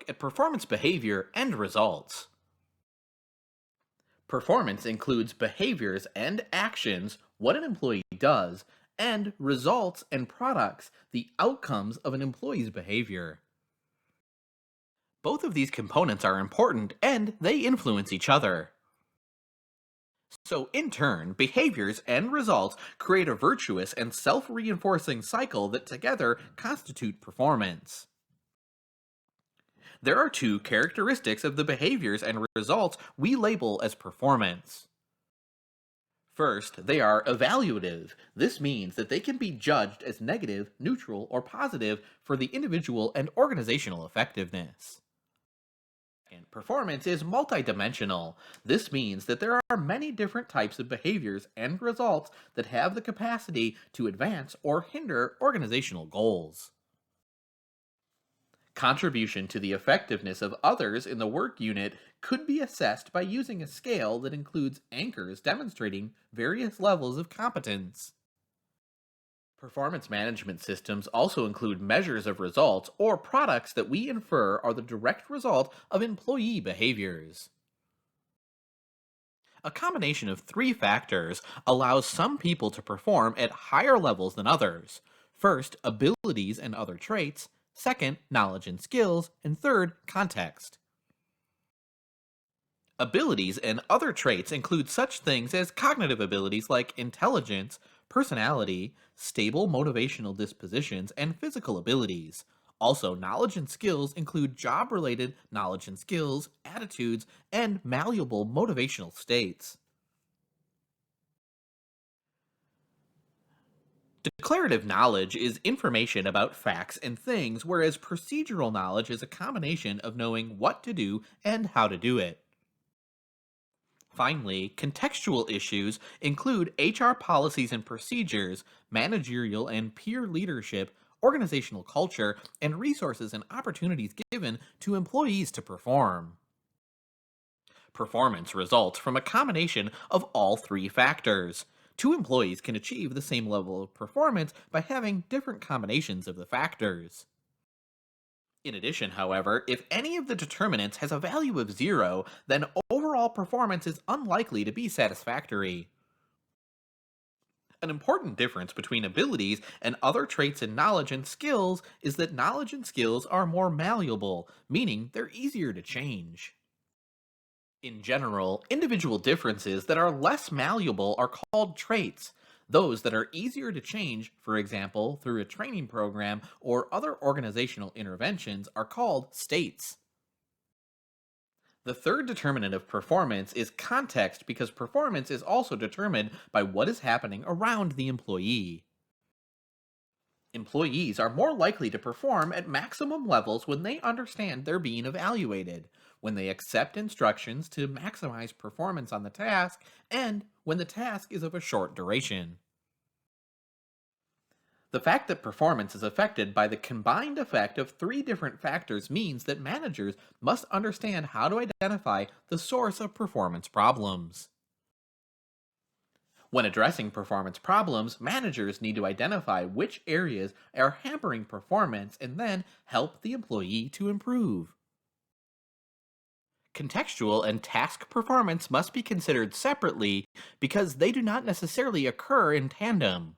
look at performance behavior and results. Performance includes behaviors and actions, what an employee does, and results and products, the outcomes of an employee's behavior. Both of these components are important and they influence each other. So, in turn, behaviors and results create a virtuous and self reinforcing cycle that together constitute performance. There are two characteristics of the behaviors and results we label as performance. First, they are evaluative. This means that they can be judged as negative, neutral, or positive for the individual and organizational effectiveness. And performance is multidimensional. This means that there are many different types of behaviors and results that have the capacity to advance or hinder organizational goals. Contribution to the effectiveness of others in the work unit could be assessed by using a scale that includes anchors demonstrating various levels of competence. Performance management systems also include measures of results or products that we infer are the direct result of employee behaviors. A combination of three factors allows some people to perform at higher levels than others. First, abilities and other traits. Second, knowledge and skills. And third, context. Abilities and other traits include such things as cognitive abilities like intelligence, personality, stable motivational dispositions, and physical abilities. Also, knowledge and skills include job related knowledge and skills, attitudes, and malleable motivational states. Declarative knowledge is information about facts and things, whereas procedural knowledge is a combination of knowing what to do and how to do it. Finally, contextual issues include HR policies and procedures, managerial and peer leadership, organizational culture, and resources and opportunities given to employees to perform. Performance results from a combination of all three factors. Two employees can achieve the same level of performance by having different combinations of the factors. In addition, however, if any of the determinants has a value of 0, then overall performance is unlikely to be satisfactory. An important difference between abilities and other traits in knowledge and skills is that knowledge and skills are more malleable, meaning they're easier to change. In general, individual differences that are less malleable are called traits. Those that are easier to change, for example, through a training program or other organizational interventions, are called states. The third determinant of performance is context because performance is also determined by what is happening around the employee. Employees are more likely to perform at maximum levels when they understand they're being evaluated, when they accept instructions to maximize performance on the task, and when the task is of a short duration. The fact that performance is affected by the combined effect of three different factors means that managers must understand how to identify the source of performance problems. When addressing performance problems, managers need to identify which areas are hampering performance and then help the employee to improve. Contextual and task performance must be considered separately because they do not necessarily occur in tandem.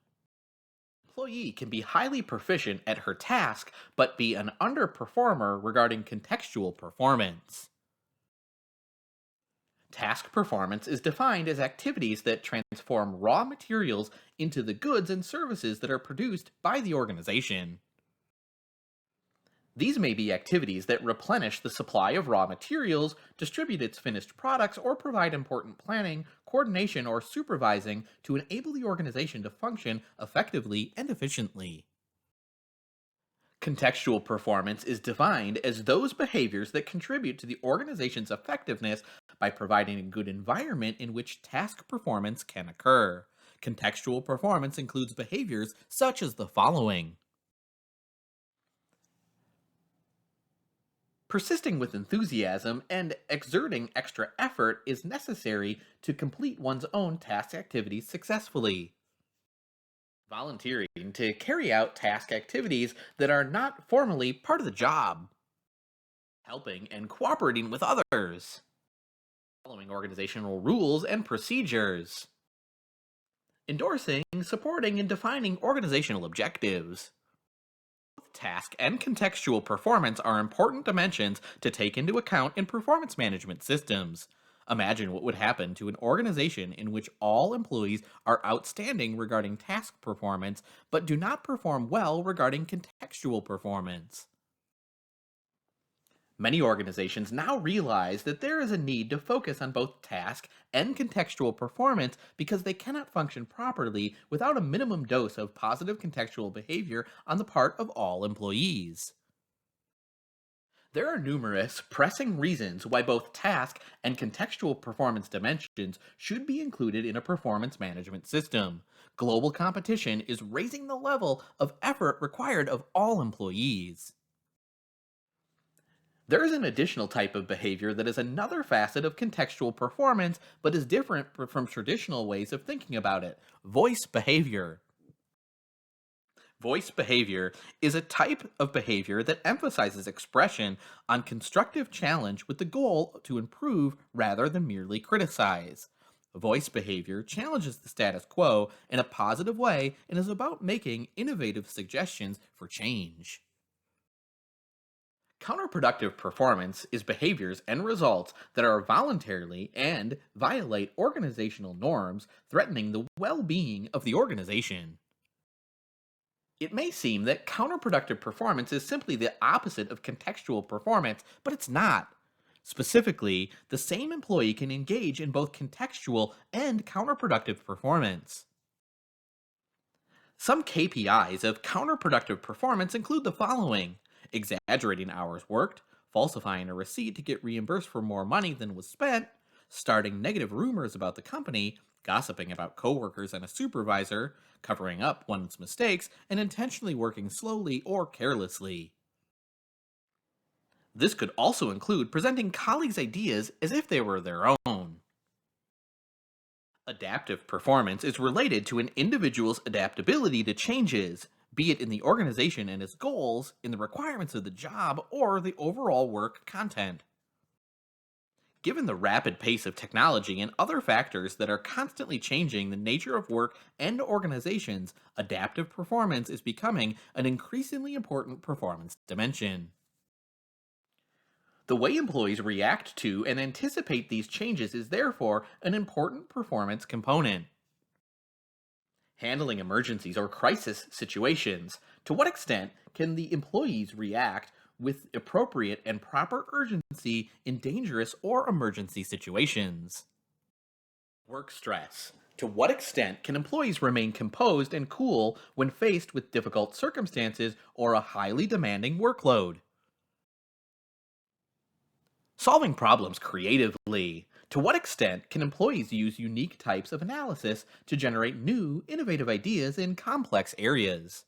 Employee can be highly proficient at her task but be an underperformer regarding contextual performance. Task performance is defined as activities that transform raw materials into the goods and services that are produced by the organization. These may be activities that replenish the supply of raw materials, distribute its finished products, or provide important planning, coordination, or supervising to enable the organization to function effectively and efficiently. Contextual performance is defined as those behaviors that contribute to the organization's effectiveness by providing a good environment in which task performance can occur. Contextual performance includes behaviors such as the following: persisting with enthusiasm and exerting extra effort is necessary to complete one's own task activities successfully. Volunteering to carry out task activities that are not formally part of the job. helping and cooperating with others, following organizational rules and procedures, endorsing, supporting, and defining organizational objectives. Both task and contextual performance are important dimensions to take into account in performance management systems. Imagine what would happen to an organization in which all employees are outstanding regarding task performance but do not perform well regarding contextual performance. Many organizations now realize that there is a need to focus on both task and contextual performance because they cannot function properly without a minimum dose of positive contextual behavior on the part of all employees. There are numerous pressing reasons why both task and contextual performance dimensions should be included in a performance management system. Global competition is raising the level of effort required of all employees. There is an additional type of behavior that is another facet of contextual performance, but is different from traditional ways of thinking about it: voice behavior. Voice behavior is a type of behavior that emphasizes expression on constructive challenge with the goal to improve rather than merely criticize. Voice behavior challenges the status quo in a positive way and is about making innovative suggestions for change. Counterproductive performance is behaviors and results that are voluntarily and violate organizational norms, threatening the well being of the organization. It may seem that counterproductive performance is simply the opposite of contextual performance, but it's not. Specifically, the same employee can engage in both contextual and counterproductive performance. Some KPIs of counterproductive performance include the following: exaggerating hours worked, falsifying a receipt to get reimbursed for more money than was spent, starting negative rumors about the company, gossiping about coworkers and a supervisor, covering up one's mistakes, and intentionally working slowly or carelessly. This could also include presenting colleagues' ideas as if they were their own. Adaptive performance is related to an individual's adaptability to changes, be it in the organization and its goals, in the requirements of the job, or the overall work content. Given the rapid pace of technology and other factors that are constantly changing the nature of work and organizations, adaptive performance is becoming an increasingly important performance dimension. The way employees react to and anticipate these changes is therefore an important performance component. Handling emergencies or crisis situations. To what extent can the employees react with appropriate and proper urgency in dangerous or emergency situations? Work stress. To what extent can employees remain composed and cool when faced with difficult circumstances or a highly demanding workload? Solving problems creatively. To what extent can employees use unique types of analysis to generate new, innovative ideas in complex areas?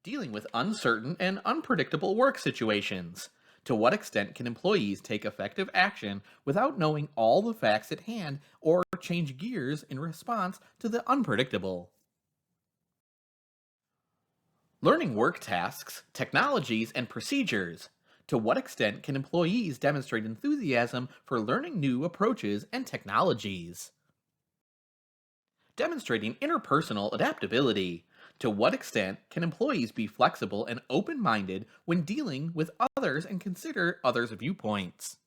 Dealing with uncertain and unpredictable work situations. To what extent can employees take effective action without knowing all the facts at hand or change gears in response to the unpredictable? Learning work tasks, technologies, and procedures. To what extent can employees demonstrate enthusiasm for learning new approaches and technologies? Demonstrating interpersonal adaptability. To what extent can employees be flexible and open minded when dealing with others and consider others' viewpoints?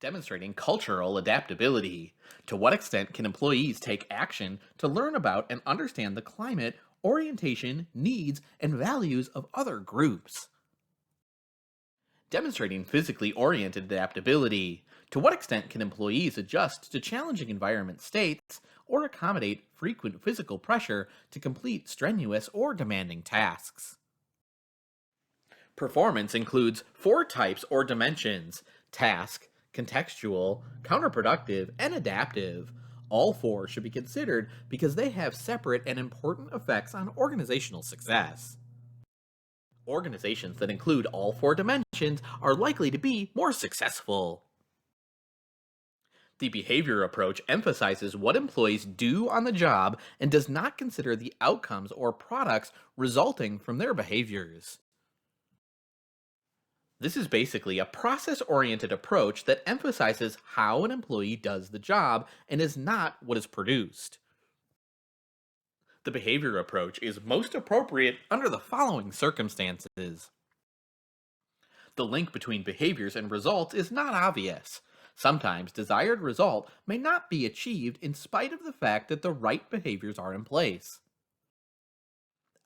Demonstrating cultural adaptability. To what extent can employees take action to learn about and understand the climate, orientation, needs, and values of other groups? Demonstrating physically oriented adaptability. To what extent can employees adjust to challenging environment states or accommodate frequent physical pressure to complete strenuous or demanding tasks? Performance includes four types or dimensions: task, contextual, counterproductive, and adaptive. All four should be considered because they have separate and important effects on organizational success. Organizations that include all four dimensions are likely to be more successful. The behavior approach emphasizes what employees do on the job and does not consider the outcomes or products resulting from their behaviors. This is basically a process oriented approach that emphasizes how an employee does the job and is not what is produced. The behavior approach is most appropriate under the following circumstances. The link between behaviors and results is not obvious. Sometimes desired result may not be achieved in spite of the fact that the right behaviors are in place.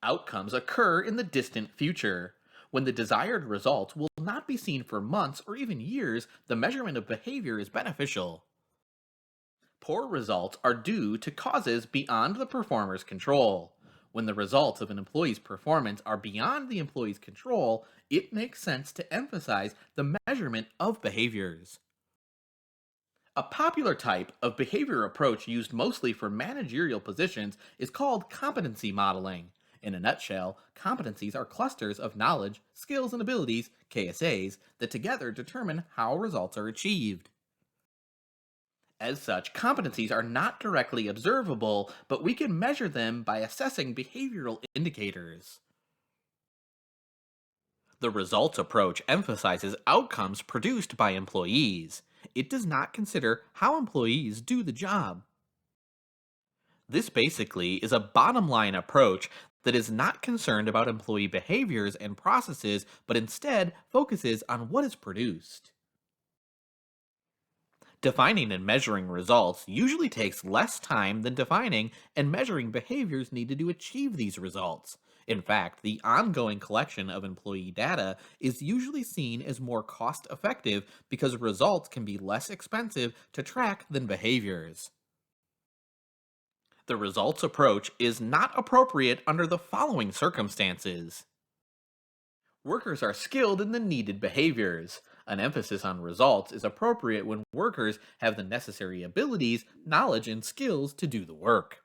Outcomes occur in the distant future. When the desired result will not be seen for months or even years, the measurement of behavior is beneficial. Poor results are due to causes beyond the performer's control. When the results of an employee's performance are beyond the employee's control, it makes sense to emphasize the measurement of behaviors. A popular type of behavior approach used mostly for managerial positions is called competency modeling. In a nutshell, competencies are clusters of knowledge, skills, and abilities, KSAs, that together determine how results are achieved. As such, competencies are not directly observable, but we can measure them by assessing behavioral indicators. The results approach emphasizes outcomes produced by employees. It does not consider how employees do the job. This basically is a bottom line approach that is not concerned about employee behaviors and processes, but instead focuses on what is produced. Defining and measuring results usually takes less time than defining and measuring behaviors needed to achieve these results. In fact, the ongoing collection of employee data is usually seen as more cost effective because results can be less expensive to track than behaviors. The results approach is not appropriate under the following circumstances. Workers are skilled in the needed behaviors. An emphasis on results is appropriate when workers have the necessary abilities, knowledge, and skills to do the work.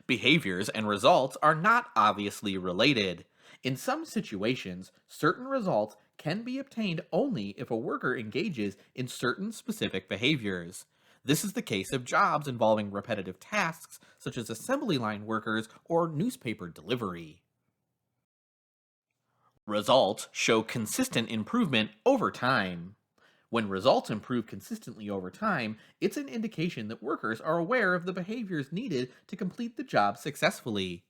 Behaviors and results are not obviously related. In some situations, certain results can be obtained only if a worker engages in certain specific behaviors. This is the case of jobs involving repetitive tasks, such as assembly line workers or newspaper delivery. Results show consistent improvement over time. When results improve consistently over time, it's an indication that workers are aware of the behaviors needed to complete the job successfully.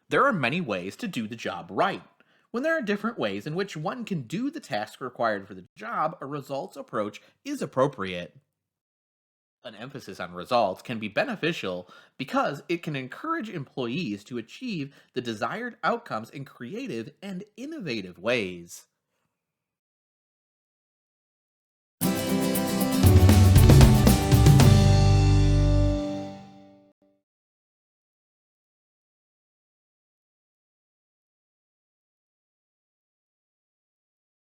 There are many ways to do the job right. When there are different ways in which one can do the task required for the job, a results approach is appropriate. An emphasis on results can be beneficial because it can encourage employees to achieve the desired outcomes in creative and innovative ways.